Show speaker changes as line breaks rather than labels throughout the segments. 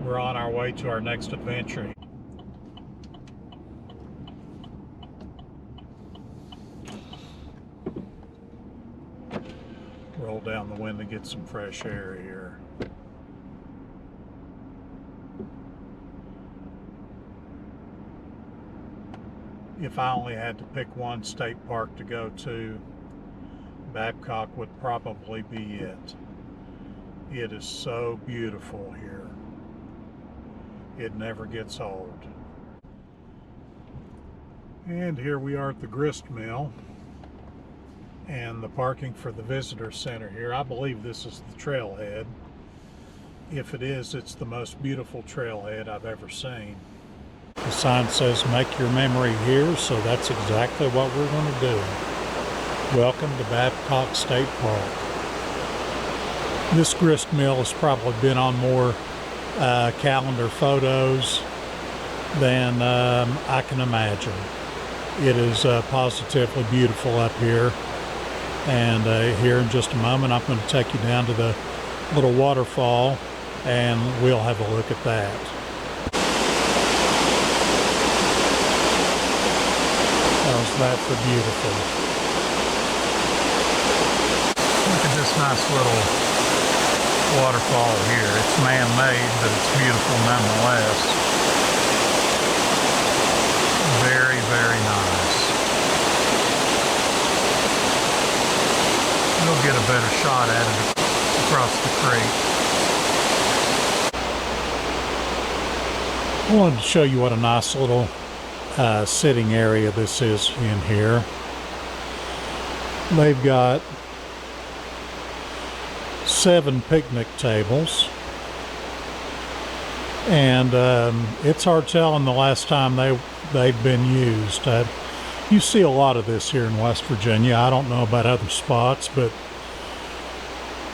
We're on our way to our next adventure. Roll down the window to get some fresh air here. If I only had to pick one state park to go to, Babcock would probably be it. It is so beautiful here. It never gets old. And here we are at the Grist Mill and the parking for the visitor center here. I believe this is the trailhead. If it is, it's the most beautiful trailhead I've ever seen. The sign says make your memory here, so that's exactly what we're going to do. Welcome to Babcock State Park. This grist mill has probably been on more calendar photos than I can imagine. It is positively beautiful up here. And here in just a moment, I'm going to take you down to the little waterfall and we'll have a look at that. How's that for beautiful? Look at this nice little waterfall here. It's man-made, but it's beautiful nonetheless. Very, very nice. We'll get a better shot at it across the creek. I wanted to show you what a nice little sitting area this is in here. They've got 7 picnic tables, and it's hard telling the last time they've been used. You see a lot of this here in West Virginia. I don't know about other spots, but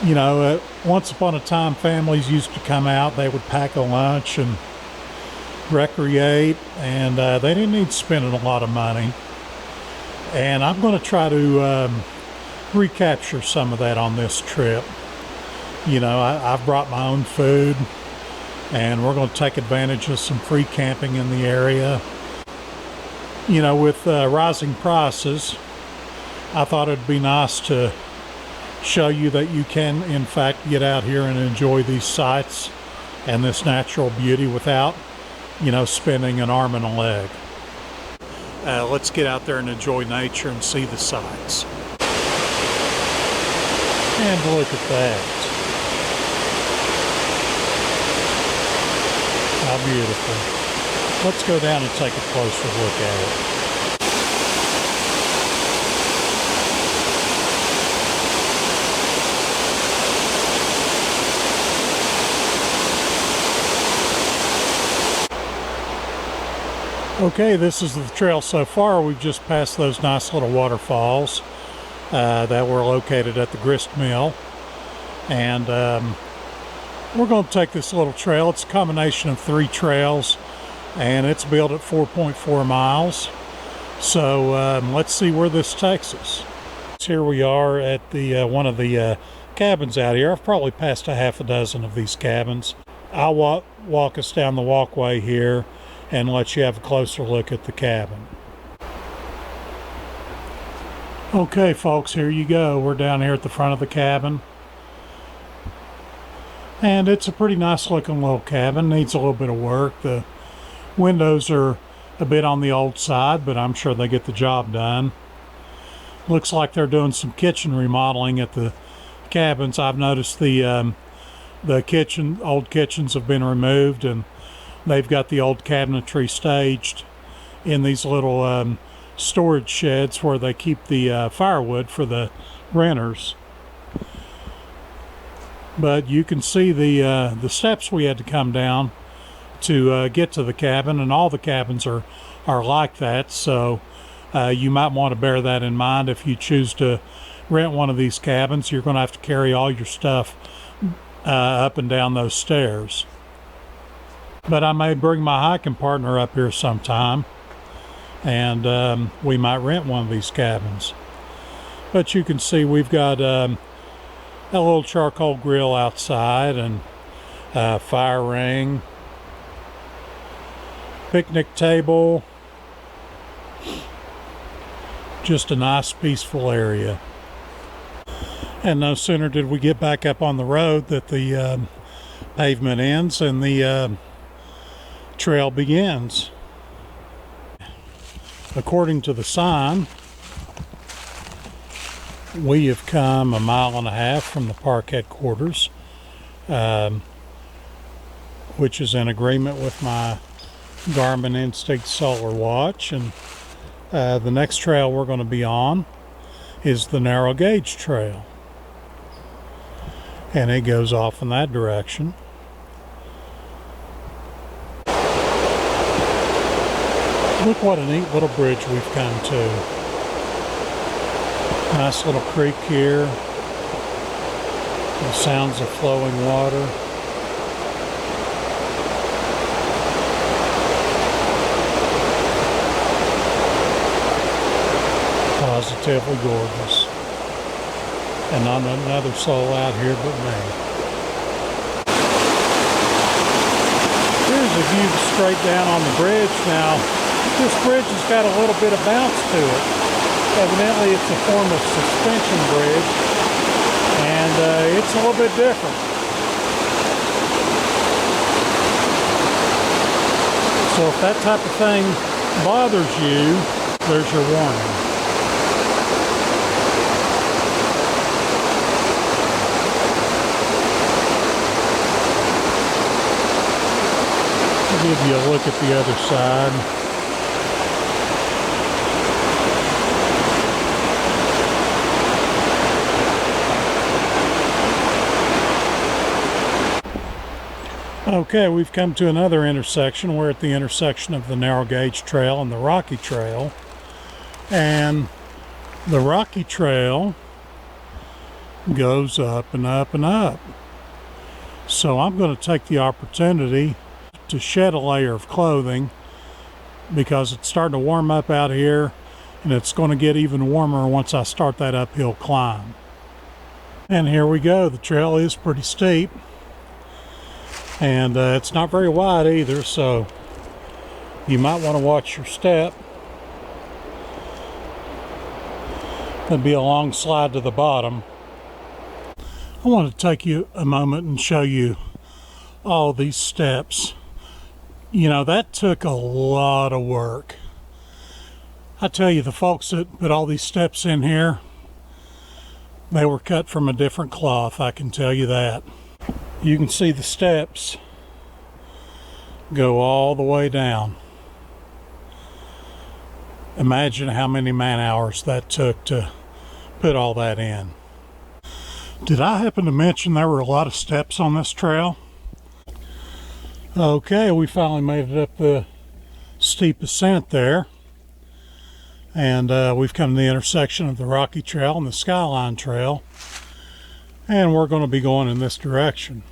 you know, once upon a time families used to come out. They would pack a lunch and recreate, and they didn't need spending a lot of money. And I'm going to try to recapture some of that on this trip. You know, I've brought my own food, and we're going to take advantage of some free camping in the area. You know, with rising prices, I thought it'd be nice to show you that you can, in fact, get out here and enjoy these sights and this natural beauty without, you know, spending an arm and a leg. Let's get out there and enjoy nature and see the sights. And look at that. How beautiful. Let's go down and take a closer look at it. Okay, this is the trail so far. We've just passed those nice little waterfalls that were located at the Grist Mill. And we're going to take this little trail. It's a combination of 3 trails, and it's built at 4.4 miles. So let's see where this takes us. Here we are at the one of the cabins out here. I've probably passed a half a dozen of these cabins. I'll walk us down the walkway here and let you have a closer look at the cabin. Okay folks, here you go. We're down here at the front of the cabin. And it's a pretty nice looking little cabin. Needs a little bit of work. The windows are a bit on the old side, but I'm sure they get the job done. Looks like they're doing some kitchen remodeling at the cabins. I've noticed the old kitchens have been removed, and they've got the old cabinetry staged in these little storage sheds where they keep the firewood for the renters. But you can see the steps we had to come down to get to the cabin, and all the cabins are like that. So you might want to bear that in mind. If you choose to rent one of these cabins, you're going to have to carry all your stuff up and down those stairs. But I may bring my hiking partner up here sometime, and we might rent one of these cabins. But you can see we've got a little charcoal grill outside, and a fire ring, picnic table. Just a nice, peaceful area. And no sooner did we get back up on the road that the pavement ends and the trail begins. According to the sign, we have come 1.5 miles from the park headquarters, which is in agreement with my Garmin Instinct Solar Watch. And the next trail we're going to be on is the Narrow Gauge Trail. And it goes off in that direction. Look what a neat little bridge we've come to. Nice little creek here. The sounds of flowing water. Positively gorgeous. And not another soul out here but me. Here's a view straight down on the bridge. Now, this bridge has got a little bit of bounce to it. Evidently, it's a form of suspension bridge, and it's a little bit different. So if that type of thing bothers you, there's your warning. Give you a look at the other side. Okay, we've come to another intersection. We're at the intersection of the Narrow Gauge Trail and the Rocky Trail. And the Rocky Trail goes up and up and up. So I'm going to take the opportunity to shed a layer of clothing because it's starting to warm up out here, and it's going to get even warmer once I start that uphill climb. And here we go. The trail is pretty steep, and it's not very wide either, so you might want to watch your step. There'll be a long slide to the bottom. I want to take you a moment and show you all these steps. You know, that took a lot of work. I tell you, the folks that put all these steps in here, they were cut from a different cloth, I can tell you that. You can see the steps go all the way down. Imagine how many man hours that took to put all that in. Did I happen to mention there were a lot of steps on this trail? Okay, we finally made it up the steep ascent there. And we've come to the intersection of the Rocky Trail and the Skyline Trail. And we're going to be going in this direction.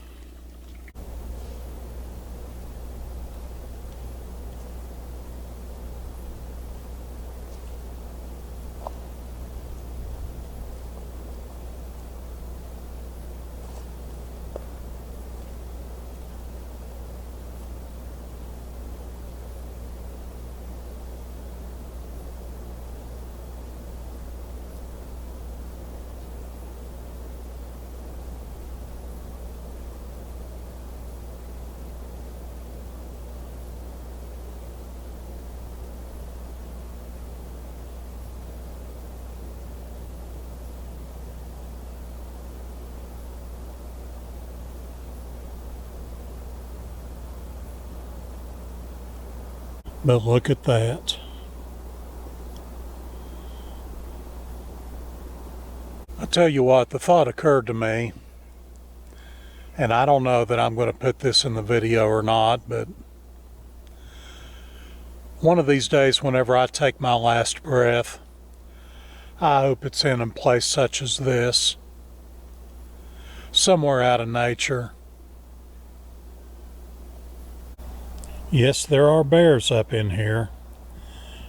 But look at that. I tell you what, the thought occurred to me, and I don't know that I'm going to put this in the video or not, but one of these days, whenever I take my last breath, I hope it's in a place such as this, somewhere out of nature. Yes, there are bears up in here.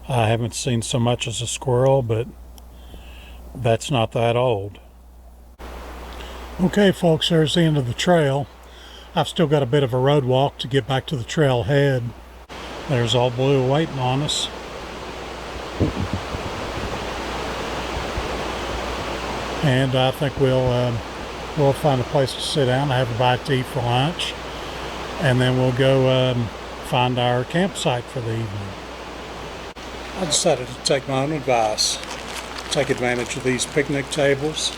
I haven't seen so much as a squirrel, but that's not that old. Okay, folks, there's the end of the trail. I've still got a bit of a road walk to get back to the trailhead. There's Old Blue waiting on us. And I think we'll find a place to sit down and have a bite to eat for lunch, and then we'll go find our campsite for the evening. I decided to take my own advice, take advantage of these picnic tables,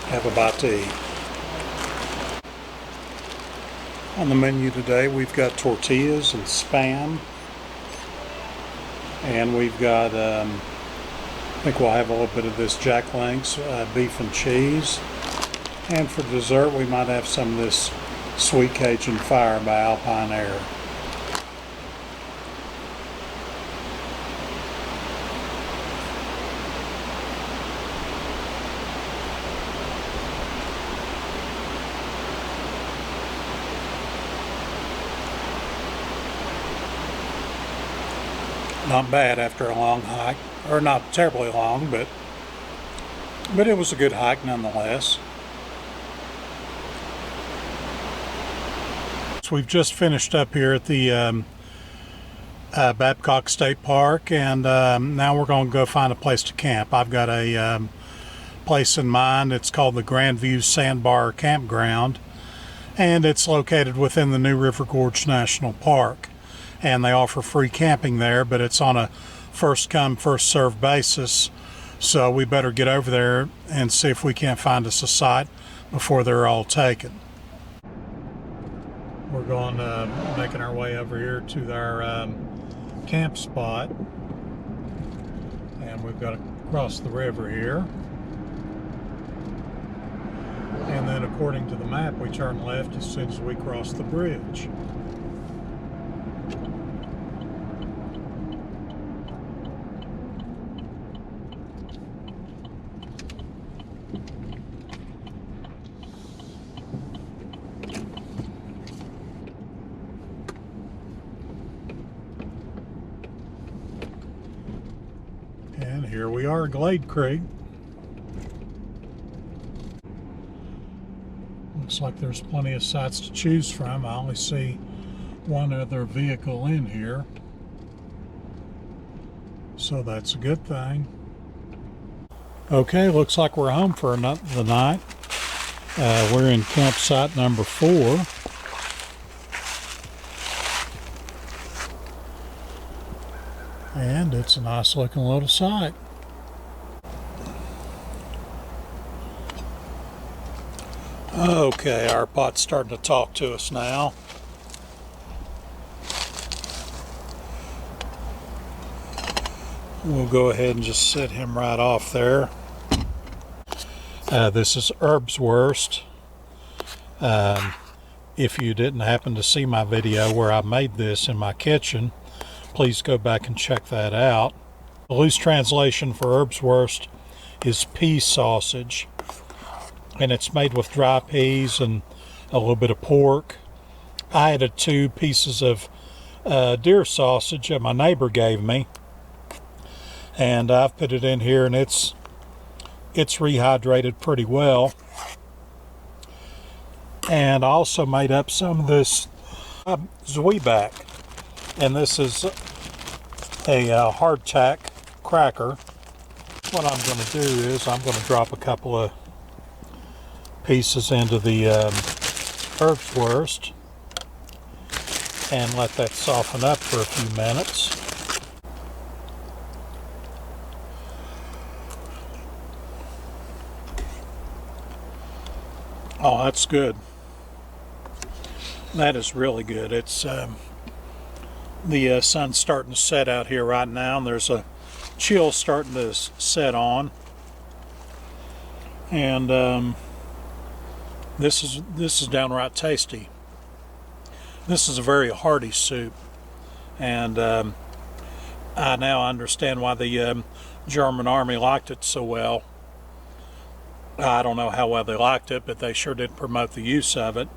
have a bite to eat. On the menu today we've got tortillas and Spam, and we've got I think we'll have a little bit of this Jack Link's beef and cheese, and for dessert we might have some of this Sweet Cajun Fire by Alpine Air. Not bad after a long hike, or not terribly long, but it was a good hike nonetheless. So we've just finished up here at the Babcock State Park, and now we're going to go find a place to camp. I've got a place in mind. It's called the Grandview Sandbar Campground, and it's located within the new River Gorge National Park. And they offer free camping there, but it's on a first come first served basis, so we better get over there and see if we can't find us a site before they're all taken. We're going making our way over here to our camp spot, and we've got to cross the river here, and then according to the map we turn left as soon as we cross the bridge. And here we are, Glade Creek. Looks like there's plenty of sites to choose from. I only see one other vehicle in here, so that's a good thing. Okay, looks like we're home for the night. We're in campsite number 4. And it's a nice looking little site. Okay, our pot's starting to talk to us now. We'll go ahead and just set him right off there. This is Herbswurst. If you didn't happen to see my video where I made this in my kitchen, please go back and check that out. The loose translation for Herbswurst is pea sausage, and it's made with dry peas and a little bit of pork. I added 2 pieces of deer sausage that my neighbor gave me, and I've put it in here, and it's rehydrated pretty well. And I also made up some of this Zwieback, and this is a hardtack cracker. What I'm going to do is I'm going to drop a couple of pieces into the Herbswurst and let that soften up for a few minutes. Oh, that's good. That is really good. It's the sun's starting to set out here right now, and there's a chill starting to set on. And this is downright tasty. This is a very hearty soup, and I now understand why the German army liked it so well. I don't know how well they liked it, but they sure did promote the use of it,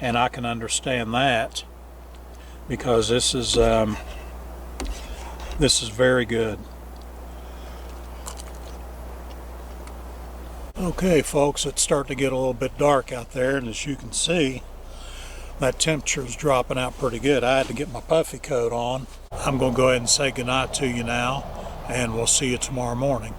and I can understand that, because this is very good. Okay, folks, it's starting to get a little bit dark out there, and as you can see, that temperature is dropping out pretty good. I had to get my puffy coat on. I'm going to go ahead and say goodnight to you now, and we'll see you tomorrow morning.